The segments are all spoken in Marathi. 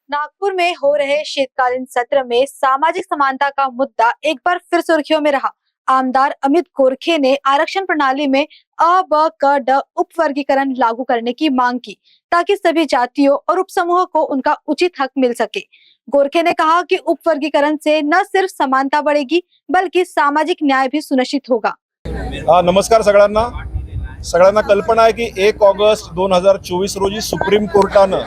नागपुर में हो रहे शीतकालीन सत्र में सामाजिक समानता का मुद्दा एक बार फिर सुर्खियों में रहा। आमदार अमित गोरखे ने आरक्षण प्रणाली में अ, ब, क, ड उपवर्गीकरण लागू करने की मांग की ताकि सभी जातियों और उपसमूहों को उनका उचित हक मिल सके। गोरखे ने कहा कि उपवर्गीकरण से न सिर्फ समानता बढ़ेगी बल्कि सामाजिक न्याय भी सुनिश्चित होगा। नमस्कार सगळ्यांना कल्पना आहे की 1 ऑगस्ट 2024 रोजी सुप्रीम कोर्टानं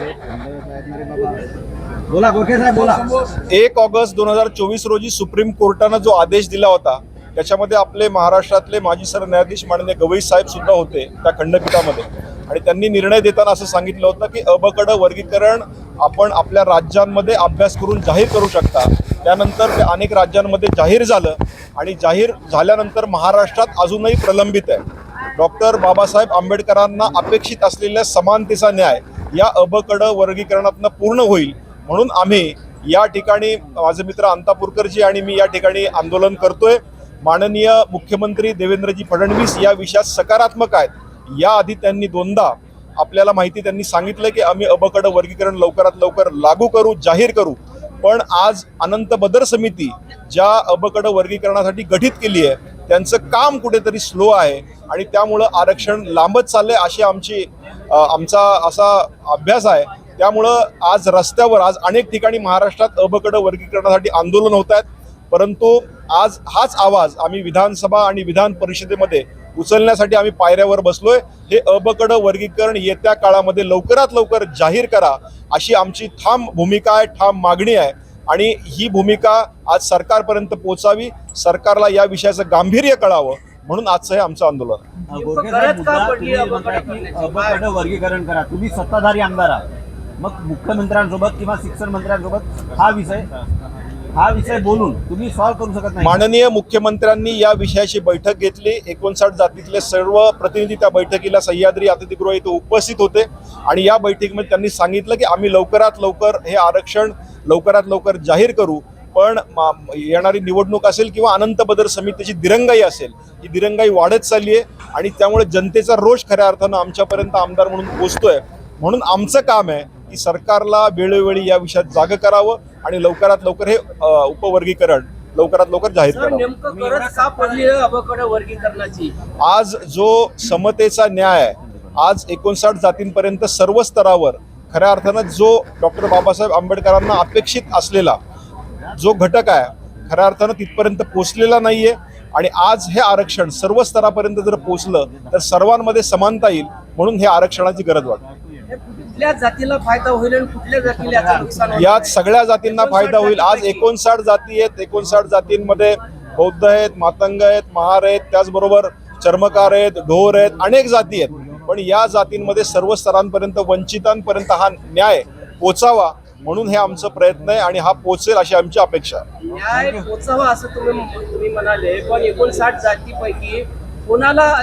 1 ऑगस्ट 2024 रोजी सुप्रीम कोर्टानं जो आदेश दिला होता त्याच्यामध्ये आपले महाराष्ट्रातले माजी सरन्यायाधीश माननीय गवई साहेब सुद्धा होते त्या खंडपीठामध्ये आणि त्यांनी निर्णय देताना असं सांगितलं होतं की अबकड वर्गीकरण आपण आपल्या राज्यांमध्ये अभ्यास करून जाहीर करू शकता। त्यानंतर ते अनेक राज्यांमध्ये जाहीर झालं आणि जाहीर झाल्यानंतर महाराष्ट्रात अजूनही प्रलंबित आहे। डॉक्टर बाबासाहेब आंबेडकरांना अपेक्षित असलेल्या समानतेचा न्याय या अबकड वर्गीकरणातून पूर्ण होईल म्हणून आम्ही या ठिकाणी माझे मित्र अंतापूरकरजी आणि मी या ठिकाणी आंदोलन करतोय। माननीय मुख्यमंत्री देवेंद्रजी फडणवीस या विषयात सकारात्मक आहेत। याआधी त्यांनी दोनदा आपल्याला माहिती त्यांनी सांगितलं की आम्ही अबकड वर्गीकरण लवकरात लवकर लागू करू, जाहीर करू, पण आज अनंत बदर समिती ज्या अबकड वर्गीकरणासाठी गठीत केली आहे त्यांचं काम कुठेतरी स्लो आहे आणि त्यामुळं आरक्षण लांबत चाललंय अशी आमचा असा अभ्यास आहे। त्यामुळं आज रस्त्यावर आज अनेक ठिकाणी महाराष्ट्रात अबकड वर्गीकरणासाठी आंदोलन होत आहेत, परंतु आज हाच आवाज आम्ही विधानसभा आणि विधान परिषदेमध्ये उचलण्यासाठी आम्ही पायऱ्यावर बसलोय। हे अबकड वर्गीकरण येत्या काळामध्ये लवकरात लवकर जाहीर करा अशी आमची ठाम भूमिका आहे, ठाम मागणी आहे आणि ही भूमिका आज सरकारपर्यंत पोहोचावी, सरकारला या विषयाचं गांभीर्य कळावं म्हणून आजचं हे आमचं आंदोलन आहे। अबकड वर्गीकरण करा, तुम्ही सत्ताधारी आमदार आहात, मग मुख्यमंत्र्यांसोबत किंवा शिक्षण मंत्र्यांसोबत हा विषय बोलून तुम्ही सॉल्व्ह करू शकत नाही। माननीय मुख्यमंत्र्यांनी या विषयाची बैठक घेतली। 59 जातीतले सर्व प्रतिनिधी त्या बैठकीला सह्याद्री अतिथीगृह इथे उपस्थित होते आणि या बैठकीमध्ये त्यांनी सांगितलं की आम्ही लवकरात लवकर हे आरक्षण लवकरात लवकर जाहीर करू, पण येणारी निवडणूक असेल किंवा अनंत बदर समितीची दिरंगाई असेल, ही दिरंगाई वाढत चालली आहे आणि त्यामुळे जनतेचा रोष खऱ्या अर्थानं आमच्यापर्यंत आमदार म्हणून पोहोचतोय। म्हणून आमचं काम आहे की सरकारला वेळोवेळी या विषयात जागं करावं आणि लवकरात लवकर हे उपवर्गीकरण लवकरात लवकर जाहीर करावं। आज जो समतेचा न्याय आहे, आज 59 जातींपर्यंत सर्व स्तरावर खऱ्या अर्थानं जो डॉक्टर बाबासाहेब आंबेडकरांना अपेक्षित असलेला जो घटक आहे खऱ्या अर्थानं तिथपर्यंत पोहोचलेला नाहीये आणि आज हे आरक्षण सर्व स्तरापर्यंत जर पोहोचलं तर सर्वांमध्ये समानता येईल म्हणून हे आरक्षणाची गरज वाटते। कुठल्या जातीला फायदा होईल आणि कुठल्या जातीला याचा नुकसान होईल? यात सगळ्या जातींना फायदा होईल। आज 59 जाती आहेत, 59 जातींमध्ये बौद्ध आहेत, मातंग आहेत, महार आहेत, त्याचबरोबर चर्मकार आहेत, ढोर आहेत, अनेक जाती आहेत, पण या जातींमध्ये सर्व स्तरांपर्यंत वंचितांपर्यंत हा न्याय पोचावा म्हणून हे आमचं प्रयत्न आहे आणि हा पोचेल अशी आमची अपेक्षा आहे। न्याय पोचावा असं तुम्ही म्हणाले, पण 59 जातीपैकी कोणाला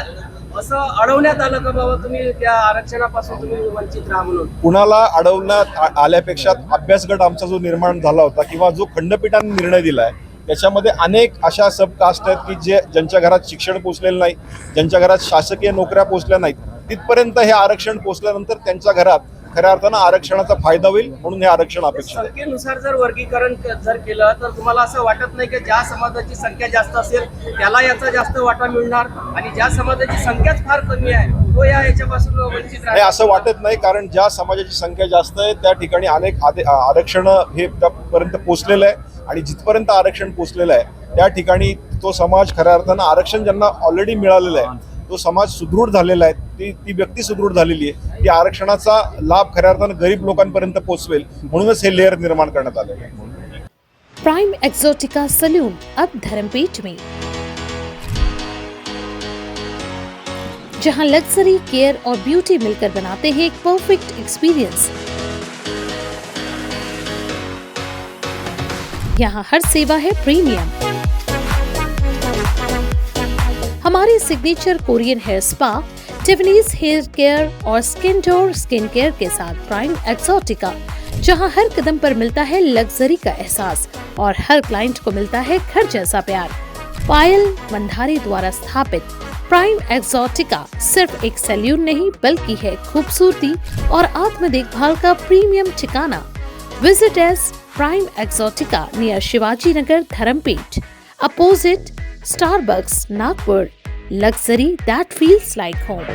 असं अडवण्यात आलं का बाबा तुम्ही त्या आरक्षणापासून तुम्ही वंचित राहा म्हणून? कुणाला अडवण्यात आल्यापेक्षा अभ्यास गट आमचा जो निर्माण झाला होता किंवा जो खंडपीठाने निर्णय दिलाय त्याच्यामध्ये अनेक अशा सबकास्ट आहेत की ज्यांच्या घरात शिक्षण पोचलेलं नाही, ज्यांच्या घरात शासकीय नोकऱ्या पोचल्या नाहीत, तिथपर्यंत हे आरक्षण पोचल्यानंतर त्यांच्या घरात खऱ्या अर्थानं आरक्षणाचा फायदा होईल म्हणून हे आरक्षण अपेक्षित आहे। संख्येनुसार जर वर्गीकरण जर केलं तर तुम्हाला असं वाटत नाही की ज्या समाजाची संख्या जास्त असेल त्याला याचा जास्त वाटा मिळणार आणि ज्या समाजाची संख्याच फार कमी आहे तो याच्यापासून वंचित राहील? असं वाटत नाही, कारण ज्या समाजाची संख्या जास्त आहे त्या ठिकाणी अनेक आरक्षण हे त्यापर्यंत पोहोचलेलं आहे आणि जिथपर्यंत आरक्षण पोहोचलेलं आहे त्या ठिकाणी तो समाज खऱ्या अर्थानं आरक्षण ज्यांना ऑलरेडी मिळालेलं आहे तो समाज सुदृढ झालेला आहे, ती व्यक्ती सुदृढ झालेली आहे, ती आरक्षणाचा लाभ खऱ्या अर्थानं गरीब लोकांपर्यंत पोहोचवेल म्हणूनच हे लेअर निर्माण करण्यात आले आहे। प्राइम एक्सोटिका सैलून अब धर्मपेट में, जहां लग्जरी, केयर और ब्यूटी मिलकर बनाते हैं एक परफेक्ट एक्सपीरियंस। यहाँ हर सेवा है प्रीमियम। हमारे signature Korean hair spa, Tiffany's hair care और स्किन केयर के साथ प्राइम एक्सोटिका, जहां हर कदम पर मिलता है लग्जरी का एहसास और हर क्लाइंट को मिलता है घर जैसा प्यार। पायल मंधारी द्वारा स्थापित प्राइम एक्सोटिका सिर्फ एक सैलून नहीं बल्कि है खूबसूरती और आत्म देखभाल का प्रीमियम ठिकाना। Visit us Prime Exotica near Shivaji Nagar, Dharampet, opposite Starbucks, Nagpur. Luxury that feels like home.